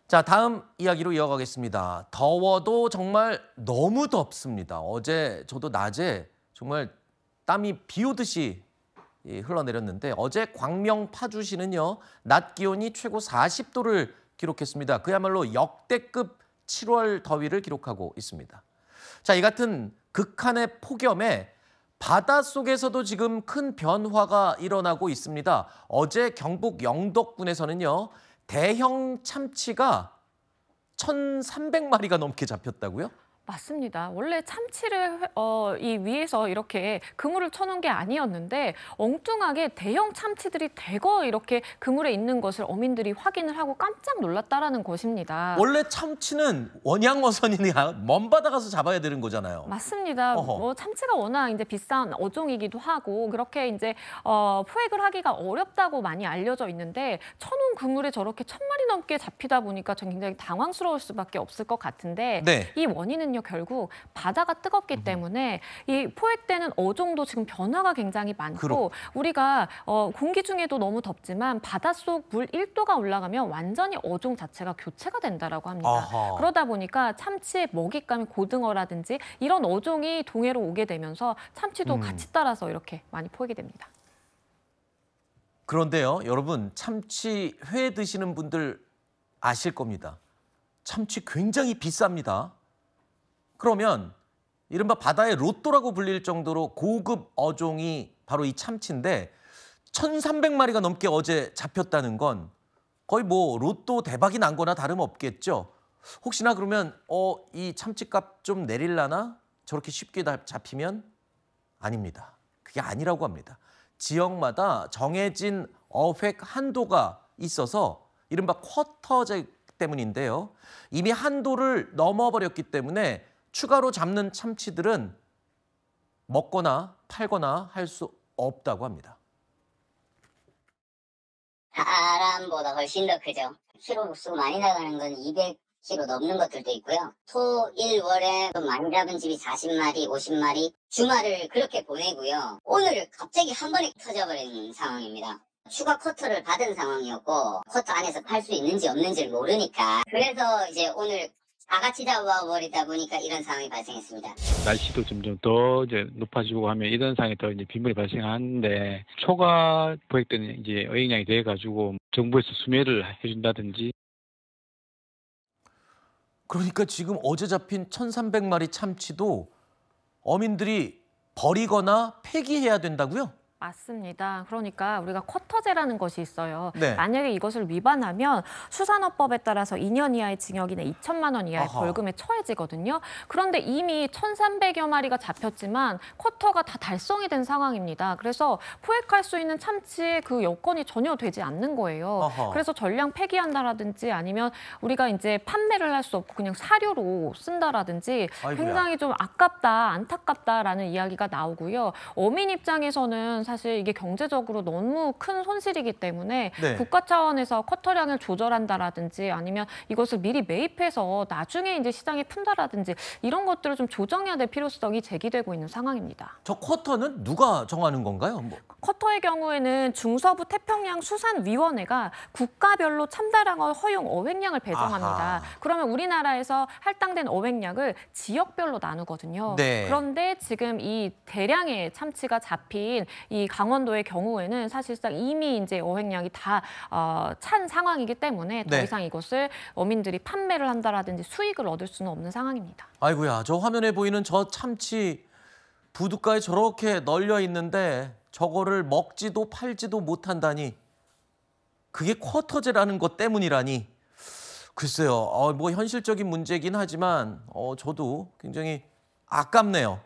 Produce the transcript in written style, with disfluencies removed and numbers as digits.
자, 다음 이야기로 이어가겠습니다. 더워도 정말 너무 덥습니다. 어제 저도 낮에 정말 땀이 비 오듯이 흘러내렸는데 어제 광명 파주시는요. 낮 기온이 최고 40도를 기록했습니다. 그야말로 역대급 7월 더위를 기록하고 있습니다. 자, 이 같은 극한의 폭염에 바닷속에서도 지금 큰 변화가 일어나고 있습니다. 어제 경북 영덕군에서는요. 대형 참치가 1,300마리가 넘게 잡혔다고요? 맞습니다. 원래 참치를 이 위에서 이렇게 그물을 쳐놓은 게 아니었는데 엉뚱하게 대형 참치들이 대거 이렇게 그물에 있는 것을 어민들이 확인을 하고 깜짝 놀랐다라는 것입니다. 원래 참치는 원양어선이나 먼 바다 가서 잡아야 되는 거잖아요. 맞습니다. 뭐 참치가 워낙 이제 비싼 어종이기도 하고 그렇게 이제 포획을 하기가 어렵다고 많이 알려져 있는데 쳐놓은 그물에 저렇게 1,000마리 넘게 잡히다 보니까 전 굉장히 당황스러울 수밖에 없을 것 같은데 네. 이 원인은 결국 바다가 뜨겁기 때문에 이 포획되는 어종도 지금 변화가 굉장히 많고 우리가 공기 중에도 너무 덥지만 바닷속 물 1도가 올라가면 완전히 어종 자체가 교체가 된다라고 합니다. 아하. 그러다 보니까 참치의 먹잇감이 고등어라든지 이런 어종이 동해로 오게 되면서 참치도 같이 따라서 이렇게 많이 포획이 됩니다. 그런데요, 여러분, 참치 회 드시는 분들 아실 겁니다. 참치 굉장히 비쌉니다. 그러면 이른바 바다의 로또라고 불릴 정도로 고급 어종이 바로 이 참치인데 1,300마리가 넘게 어제 잡혔다는 건 거의 뭐 로또 대박이 난 거나 다름없겠죠. 혹시나 그러면 이 참치값 좀 내릴라나? 저렇게 쉽게 잡히면? 아닙니다. 그게 아니라고 합니다. 지역마다 정해진 어획 한도가 있어서 이른바 쿼터제 때문인데요. 이미 한도를 넘어버렸기 때문에 추가로 잡는 참치들은 먹거나 팔거나 할 수 없다고 합니다. 사람보다 훨씬 더 크죠. 키로 수가 많이 나가는 건 200kg 넘는 것들도 있고요. 토, 일, 월에 많이 잡은 집이 40마리, 50마리, 주말을 그렇게 보내고요. 오늘 갑자기 한 번에 터져버린 상황입니다. 추가 쿼터를 받은 상황이었고 쿼터 안에서 팔 수 있는지 없는지를 모르니까 그래서 이제 오늘 다 같이 잡아버리다 보니까 이런 상황이 발생했습니다. 날씨도 점점 더 이제 높아지고 하면 이런 상황이 더 이제 빗물이 발생하는데 초과 포획되는 이제 어획량이 돼가지고 정부에서 수매를 해준다든지. 그러니까 지금 어제 잡힌 1,300마리 참치도 어민들이 버리거나 폐기해야 된다고요? 맞습니다. 그러니까 우리가 쿼터제라는 것이 있어요. 네. 만약에 이것을 위반하면 수산업법에 따라서 2년 이하의 징역이나 2천만 원 이하의 아하. 벌금에 처해지거든요. 그런데 이미 1,300여 마리가 잡혔지만 쿼터가 다 달성이 된 상황입니다. 그래서 포획할 수 있는 참치의 그 여건이 전혀 되지 않는 거예요. 아하. 그래서 전량 폐기한다라든지 아니면 우리가 이제 판매를 할 수 없고 그냥 사료로 쓴다라든지 아이고야. 굉장히 좀 아깝다, 안타깝다라는 이야기가 나오고요. 어민 입장에서는 사실 이게 경제적으로 너무 큰 손실이기 때문에 네. 국가 차원에서 쿼터량을 조절한다라든지 아니면 이것을 미리 매입해서 나중에 이제 시장에 푼다라든지 이런 것들을 좀 조정해야 될 필요성이 제기되고 있는 상황입니다. 저 쿼터는 누가 정하는 건가요? 쿼터의 경우에는 중서부 태평양 수산위원회가 국가별로 첨단항어 허용 어획량을 배정합니다. 아하. 그러면 우리나라에서 할당된 어획량을 지역별로 나누거든요. 네. 그런데 지금 이 대량의 참치가 잡힌 이 강원도의 경우에는 사실상 이미 이제 어획량이 다 찬 상황이기 때문에 더 네. 이상 이것을 어민들이 판매를 한다라든지 수익을 얻을 수는 없는 상황입니다. 아이고야, 저 화면에 보이는 저 참치 부둣가에 저렇게 널려 있는데 저거를 먹지도 팔지도 못한다니. 그게 쿼터제라는 것 때문이라니. 글쎄요, 뭐 현실적인 문제긴 하지만 저도 굉장히 아깝네요.